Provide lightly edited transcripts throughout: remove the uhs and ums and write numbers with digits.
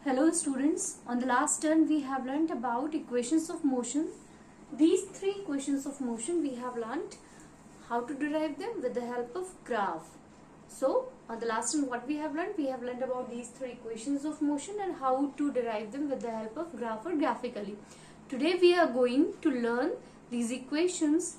Hello students, on the last turn we have learnt about equations of motion. These three equations of motion we have learnt how to derive them with the help of graph. So on the last turn what we have learnt about these three equations of motion and how to derive them with the help of graph or graphically. Today we are going to learn these equations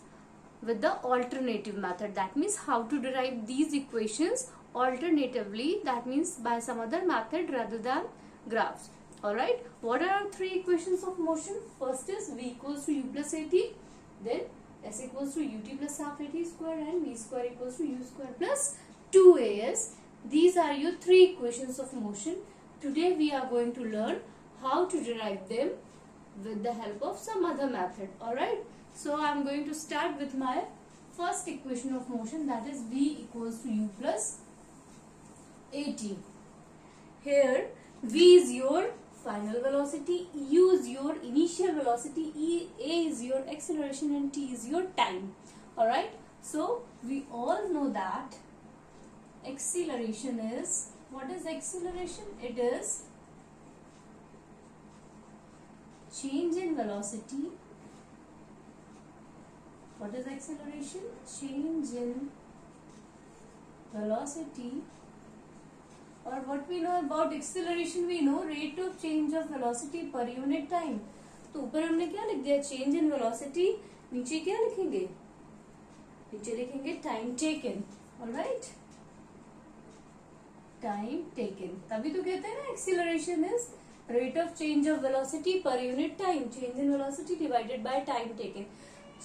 with the alternative method. That means how to derive these equations alternatively, that means by some other method rather than graphs. Alright, what are our three equations of motion? First is V equals to U plus AT, then S equals to UT plus half AT square and V square equals to U square plus 2AS. These are your three equations of motion. Today we are going to learn how to derive them with the help of some other method. Alright, so I am going to start with my first equation of motion, that is V equals to U plus AT. Here V is your final velocity, U is your initial velocity, A is your acceleration and T is your time. Alright, so we all know that acceleration is, what is acceleration? It is change in velocity. What is acceleration? Change in velocity. और what we know about acceleration, we know rate of change of velocity per unit time. तो ऊपर हमने क्या लिख दिया? change in velocity. नीचे क्या लिखेंगे? नीचे लिखेंगे time taken. Alright? Time taken. तभी तो कहते हैं ना acceleration is rate of change of velocity per unit time. Change in velocity divided by time taken.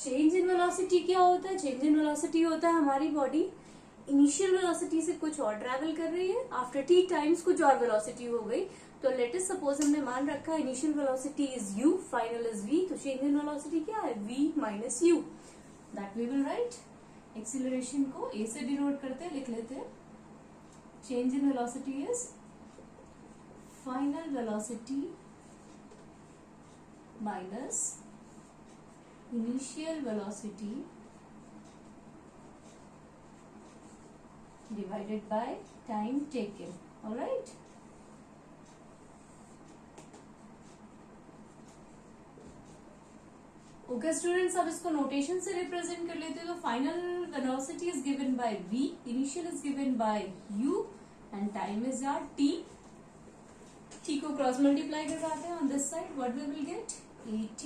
Change in velocity क्या होता है? Change in velocity होता है हमारी body इनिशियल वेलोसिटी से कुछ और ट्रैवल कर रही है, आफ्टर टी टाइम्स कुछ और वेलोसिटी हो गई. तो लेट अस सपोज हमने मान रखा है initial velocity is u, final is v, तो चेंज इन वेलोसिटी क्या है? v minus u. That we will write. Acceleration को a से डिनोट करते हैं, लिख लेते हैं. Change in velocity is final velocity minus initial velocity divided by time taken. Alright. Okay students, अब इसको नोटेशन से रिप्रेजेंट कर लेते हैं. तो final velocity is given by v, initial is given by u and time is are t. t को cross multiply कर जाते हैं on this side. What we will get? at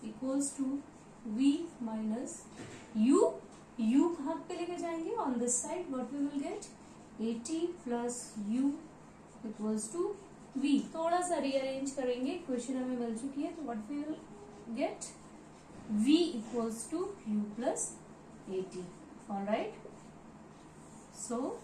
equals to v minus u. u भाग पे लेके जाएंगे on this side. What we will get? at plus u equals to v. थोड़ा सा रीअरेंज करेंगे, इक्वेशन हमें मिल चुकी है. तो what we will get? v equals to u plus at. Alright, so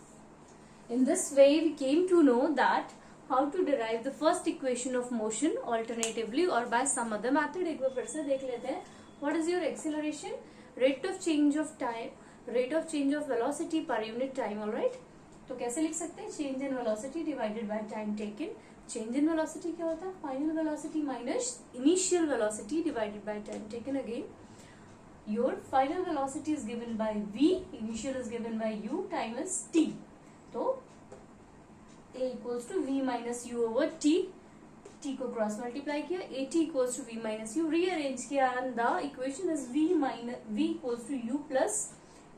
in this way we came to know that how to derive the first equation of motion alternatively or by some other method. एक बार फिर से देख लेते हैं. what is your acceleration? rate of change of time, rate of change of velocity per unit time. all right, तो कैसे लिख सकते हैं? change in velocity divided by time taken. change in velocity क्या होता है? final velocity minus initial velocity divided by time taken. again, your final velocity is given by v, initial is given by u, time is t. तो a equals to v minus u over t. t को cross multiply किया, at equals to v minus u. Rearrange किया and the equation is v equals to u plus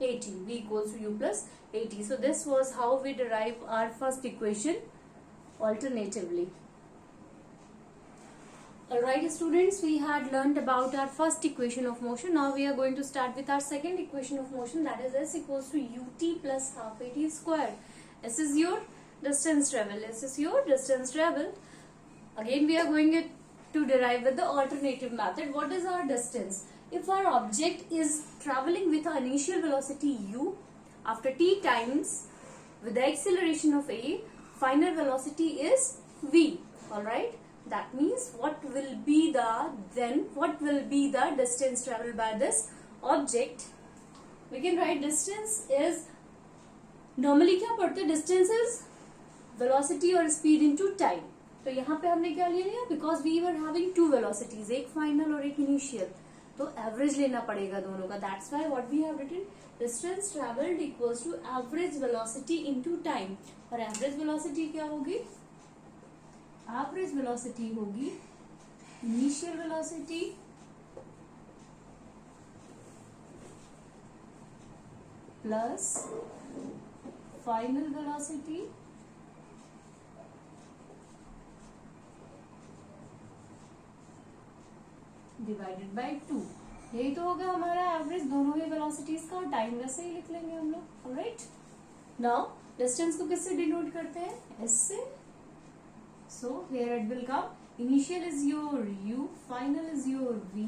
at. v equals to u plus at. So this was how we derive our first equation alternatively. Alright students, we had learned about our first equation of motion. Now we are going to start with our second equation of motion, that is s equals to ut plus half at square. S is your distance traveled. S is your distance traveled. Again we are going to derive with the alternative method. What is our distance? If our object is traveling with an initial velocity u, after t times with the acceleration of a, final velocity is v. Alright, that means what will be the distance traveled by this object? We can write distance is, normally क्या पढ़ते हैं? distance is velocity और speed into time. तो यहाँ पे हमने क्या ले लिया? Because we were having two velocities, एक फाइनल और एक इनिशियल, तो एवरेज लेना पड़ेगा दोनों का. That's why what we have written distance travelled equals to average velocity into time. और एवरेज वेलोसिटी क्या होगी? एवरेज वेलोसिटी होगी initial velocity plus final velocity divided by 2। यही तो होगा हमारा एवरेज दोनों ही वेलोसिटीज का, और टाइम वैसे ही लिख लेंगे हम लोग। ऑलराइट, नाउ डिस्टेंस को किससे डिनोट करते हैं? एस से। So here it will come initial is your u, final is your v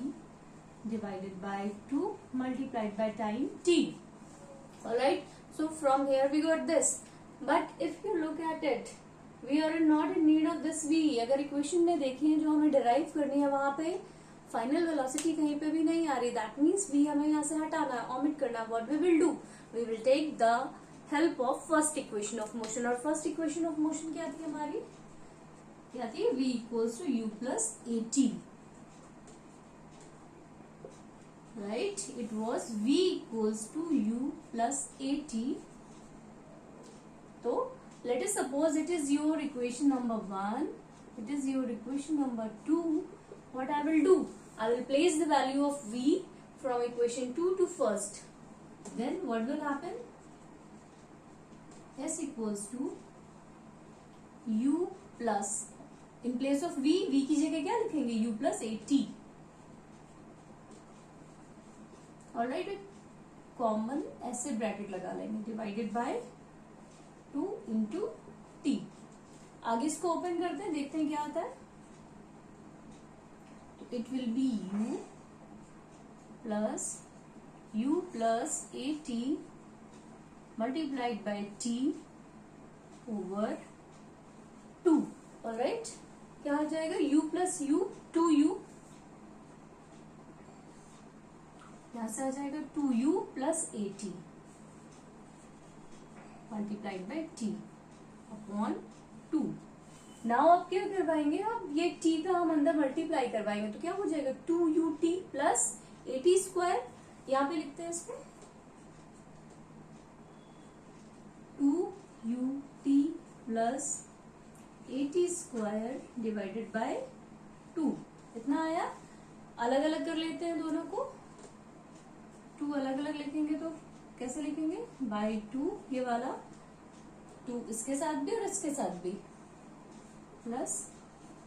divided by 2 multiplied by time t. Alright, so from here we got this, but if you look at it, we are not in need of this v. अगर equation में देखें जो हमें derive करनी है, वहां पे final velocity कहीं पे भी नहीं आ रही, दैट मीन्स v हमें यहाँ से हटाना है, ऑमिट करना है। What we will do, we will take the help of first equation of motion. और फर्स्ट इक्वेशन ऑफ मोशन क्या थी हमारी? क्या थी? v equals to u plus a t. Right, it was v equals to u plus at. So let us suppose it is your equation number 1, it is your equation number 2. What I will do, I will place the value of v from equation 2 to first. Then what will happen? S equals to u plus, in place of v की जगह क्या लिखेंगे? u plus at. Alright, common ऐसे bracket लगा लेंगे, divided by 2 into T. आगे इसको open करते हैं, देखते हैं क्या आता है। तो it will be u plus a T multiplied by T over 2। Alright, क्या हो जाएगा? u प्लस u, 2u, यहां से आ जाएगा 2u plus a T multiplied by T upon 2। Now आप क्या करवाएंगे? आप ये t का हम अंदर मल्टीप्लाई करवाएंगे, तो क्या हो जाएगा? 2ut plus a t square, यहाँ पे लिखते हैं इसको 2ut plus a t square divided by 2। इतना आया। अलग अलग कर लेते हैं दोनों को, 2 अलग अलग लिखेंगे तो कैसे लिखेंगे? बाई 2, ये वाला 2 इसके साथ भी और इसके साथ भी, plus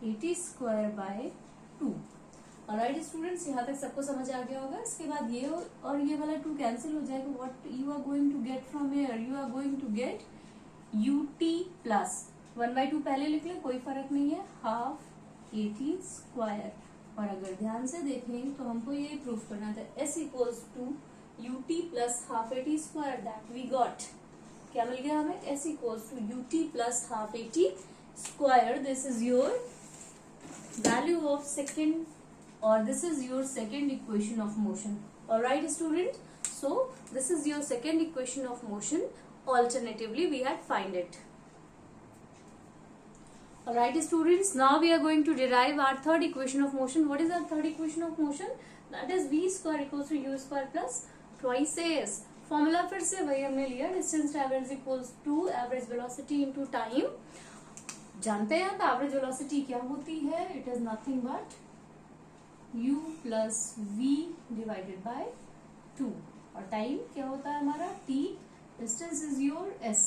a t square by 2। Alright students, यहाँ तक सबको समझ आ गया होगा। इसके बाद ये और ये वाला 2 कैंसिल हो जाएगा। What you are going to get from here? You are going to get ut plus 1/2 पहले लिख ले, कोई फर्क नहीं है, हाफ ए टी स्क्वायर। और अगर ध्यान से देखें तो हमको ये प्रूफ करना था, s equals to ut plus half a t square, that we got. क्या मिल गया हमें? s equals to ut plus half a t square. This is your value of second, और this is your second equation of motion. Alright student, so this is your second equation of motion. Alternatively we had find it. Alright students, now we are going to derive our third equation of motion. What is our third equation of motion? That is v square equals to u square plus twice as. Formula फिर से वही हमने लिया, distance traveled is equals to average velocity into time. जानते हैं आप average velocity क्या होती है? It is nothing but u plus v divided by 2. और time क्या होता है हमारा? t. Distance is your s.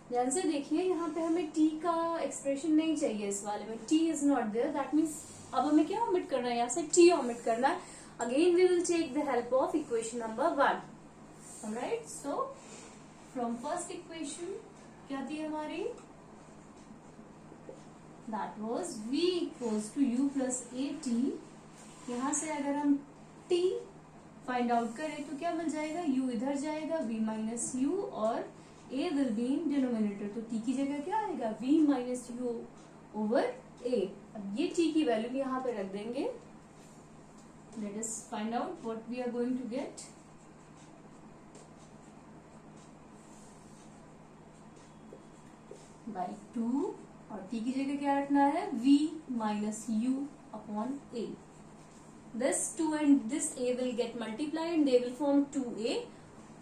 ध्यान से देखिए, यहाँ पे हमें t का एक्सप्रेशन नहीं चाहिए इस वाले में, t is not there, that means अब हमें क्या ओमिट करना है? यहाँ से t ओमिट करना है। Again we will take the help of equation number 1। Alright, so from first equation क्या थी हमारी? That was v equals to u plus a t. यहाँ से अगर हम t फाइंड आउट करें तो क्या मिल जाएगा? u इधर जाएगा, v माइनस यू, और a will be in denominator, तो t की जगह क्या आएगा? v minus you over a। अब ये t की वैल्यू यहाँ पे रख देंगे। Let us find out what we are going to get. By 2, और t की जगह क्या रखना है? v minus u upon a। This 2 and this a will get multiplied and they will form 2a.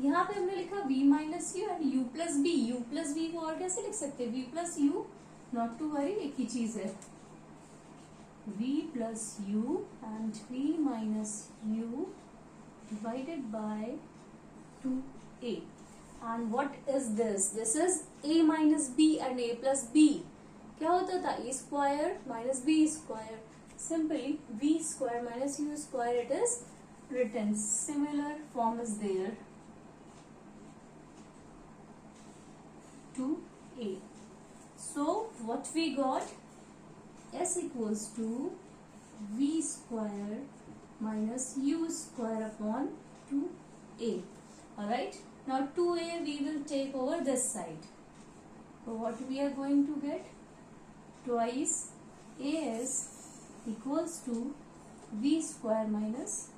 यहाँ पे हमने लिखा v minus u and u plus b। u plus b को और कैसे लिख सकते हैं? v plus u, not to worry, एक ही चीज है। v plus u and v minus u divided by 2a. And what is this? This is a minus b and a plus b. क्या होता था? a square minus b square. Simply v square minus u square it is written. Similar form is there to a. So what we got? S equals to v square minus u square upon 2a. Alright. Now 2a we will take over this side. So what we are going to get? Twice a is equals to v square minus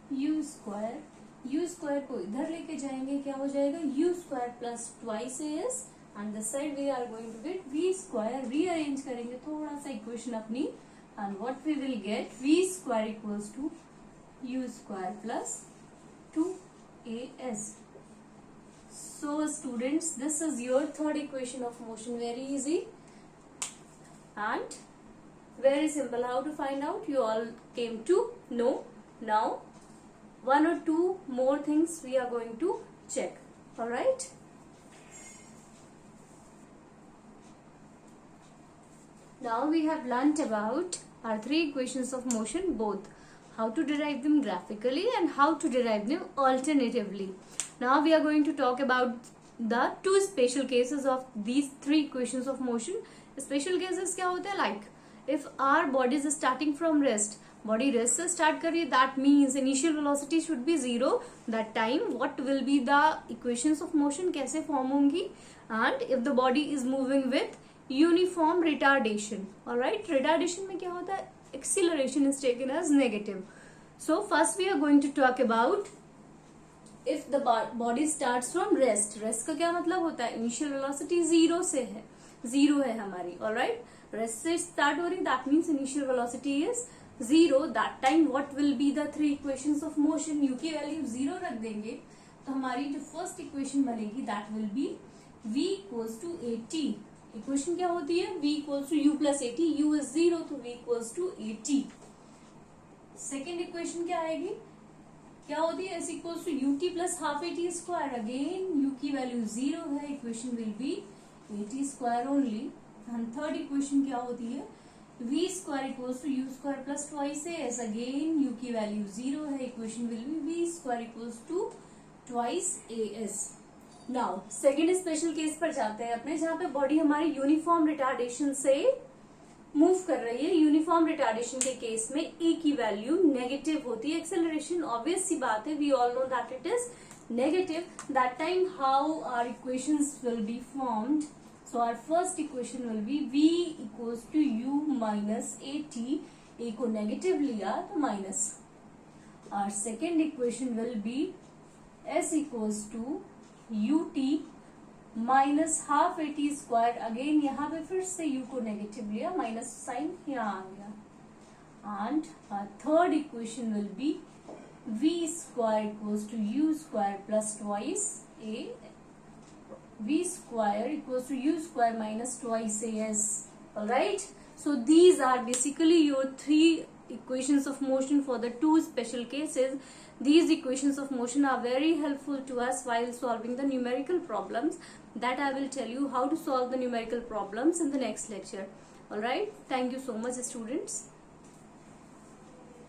u square. u square को इधर लेके जाएंगे, क्या हो जाएगा? u square plus twice a is and this side we are going to get v square. Rearrange करेंगे थोड़ा सा equation अपनी and what we will get? v square equals to u square plus 2as. So students, this is your third equation of motion. Very easy and very simple. How to find out? You all came to know. Now one or two more things we are going to check. All right. Now we have learnt about our three equations of motion, both how to derive them graphically and how to derive them alternatively. Now we are going to talk about the two special cases of these three equations of motion. Special cases क्या होते हैं? Like if our body is starting from rest, body rest से start कर रही है, that means initial velocity should be 0. That time what will be the equations of motion? कैसे form होंगी? And if the body is moving with uniform retardation. Alright, retardation में क्या होता है? Acceleration is taken as negative. So first we are going to talk about if the body starts from rest. Rest का क्या मतलब होता है? Initial velocity 0 से है, 0 है हमारी. Alright, rest से start हो रही, that means initial velocity is 0. That time what will be the three equations of motion? u की value 0 रख देंगे तो हमारी जो first equation बनेगी that will be v equals to at. Equation क्या होती है? v equals to u plus at. u is 0 तो v equals to at. Second equation क्या आएगी? क्या होती है? s equals to ut plus half at square. Again u की वैल्यू 0 है, equation will B at square only. And third equation क्या होती है? v square equals to u square plus twice as. Again u की value 0 है, equation will be v square equals to twice as. Now second special case पर जाते हैं अपने, जहां पे बॉडी हमारी यूनिफॉर्म रिटार्डेशन से मूव कर रही है. यूनिफॉर्म रिटार्डेशन के केस में ए की वैल्यू नेगेटिव होती है. एक्सेलरेशन ऑब्वियस सी बात है, we all know that it is negative. That time how our equations will be formed? So our first equation will be v equals to u minus at. A को negative लिया तो minus. Our second equation will be s equals to ut minus half at square. Again यहाँ पे फिर से u को negative लिया, minus sign यहाँ आ गया. And third equation will be v square equals to u square plus twice a. v square equals to u square minus twice as. Alright, so these are basically your three equations of motion for the two special cases. These equations of motion are very helpful to us while solving the numerical problems. That I will tell you how to solve the numerical problems in the next lecture. Alright, thank you so much students.